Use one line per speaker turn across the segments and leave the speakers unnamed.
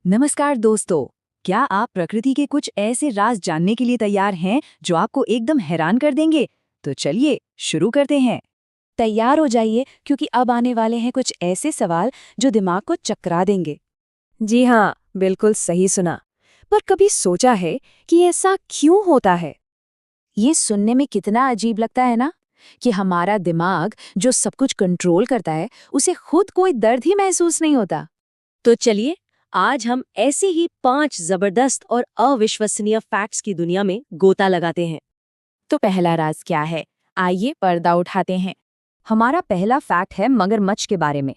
नमस्कार दोस्तों। क्या आप प्रकृति के कुछ ऐसे राज जानने के लिए तैयार हैं जो आपको एकदम हैरान कर देंगे? तो चलिए शुरू करते हैं।
तैयार हो जाइए क्योंकि अब आने वाले हैं कुछ ऐसे सवाल जो दिमाग को चकरा देंगे। जी हाँ, बिल्कुल सही सुना। पर कभी सोचा है कि ऐसा क्यों होता है? ये सुनने में कितना अजीब लगता है ना, कि हमारा दिमाग जो सब कुछ कंट्रोल करता है उसे खुद कोई दर्द ही महसूस नहीं होता।
तो चलिए आज हम ऐसी ही 5 जबरदस्त और अविश्वसनीय फैक्ट्स की दुनिया में गोता लगाते हैं।
तो पहला राज क्या है? आइए पर्दा उठाते हैं। हमारा पहला फैक्ट है मगरमच्छ के बारे में।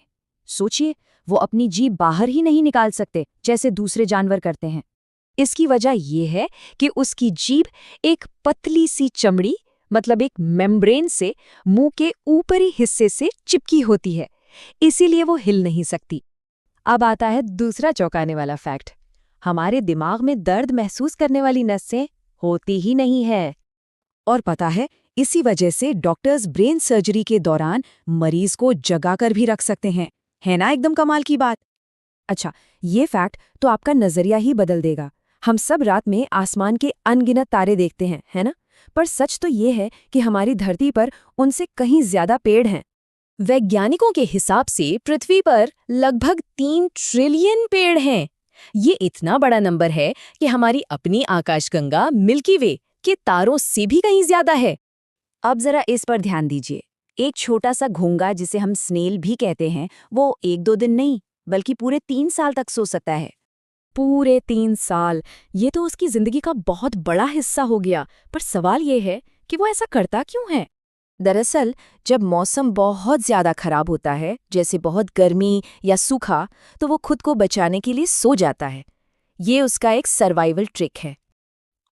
सोचिए, वो अपनी जीभ बाहर ही नहीं निकाल सकते जैसे दूसरे जानवर करते हैं। इसकी वजह यह है कि उसकी जीभ एक पतली सी चमड़ी, मतलब एक मेम्ब्रेन से मुंह के ऊपरी हिस्से से चिपकी होती है, इसीलिए वो हिल नहीं सकती। अब आता है दूसरा चौंकाने वाला फैक्ट। हमारे दिमाग में दर्द महसूस करने वाली नसें होती ही नहीं है। और पता है, इसी वजह से डॉक्टर्स ब्रेन सर्जरी के दौरान मरीज को जगाकर भी रख सकते हैं। है ना एकदम कमाल की बात। अच्छा, ये फैक्ट तो आपका नजरिया ही बदल देगा। हम सब रात में आसमान के अनगिनत तारे देखते हैं, है ना? पर सच तो ये है कि हमारी धरती पर उनसे कहीं ज्यादा पेड़ हैं। वैज्ञानिकों के हिसाब से पृथ्वी पर लगभग 3 ट्रिलियन पेड़ हैं। ये इतना बड़ा नंबर है कि हमारी अपनी आकाशगंगा मिल्की वे के तारों से भी कहीं ज्यादा है। अब जरा इस पर ध्यान दीजिए। एक छोटा सा घोंगा जिसे हम स्नेल भी कहते हैं, वो 1-2 दिन नहीं बल्कि पूरे 3 साल तक सो सकता है। पूरे 3 साल! ये तो उसकी जिंदगी का बहुत बड़ा हिस्सा हो गया। पर सवाल ये है कि वो ऐसा करता क्यों है? दरअसल जब मौसम बहुत ज्यादा खराब होता है, जैसे बहुत गर्मी या सूखा, तो वो खुद को बचाने के लिए सो जाता है। ये उसका एक सर्वाइवल ट्रिक है।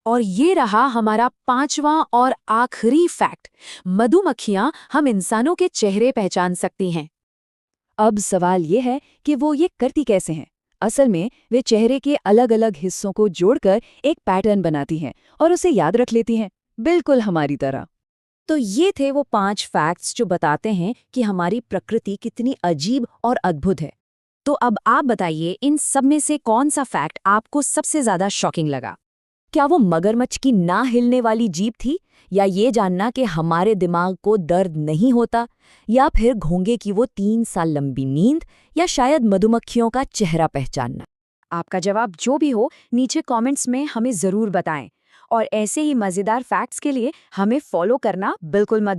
और ये रहा हमारा 5वां और आखिरी फैक्ट। मधुमक्खियां हम इंसानों के चेहरे पहचान सकती हैं। अब सवाल ये है कि वो ये करती कैसे हैं? असल में वे चेहरे के अलग अलग हिस्सों को जोड़कर एक पैटर्न बनाती हैं और उसे याद रख लेती हैं, बिल्कुल हमारी तरह। तो ये थे वो 5 फैक्ट्स जो बताते हैं कि हमारी प्रकृति कितनी अजीब और अद्भुत है। तो अब आप बताइए, इन सब में से कौन सा फैक्ट आपको सबसे ज्यादा शॉकिंग लगा? क्या वो मगरमच्छ की ना हिलने वाली जीभ थी, या ये जानना कि हमारे दिमाग को दर्द नहीं होता, या फिर घोंगे की वो 3 साल लंबी नींद, या शायद मधुमक्खियों का चेहरा पहचानना? आपका जवाब जो भी हो, नीचे कमेंट्स में हमें जरूर बताएं। और ऐसे ही मजेदार फैक्ट्स के लिए हमें फॉलो करना बिल्कुल मत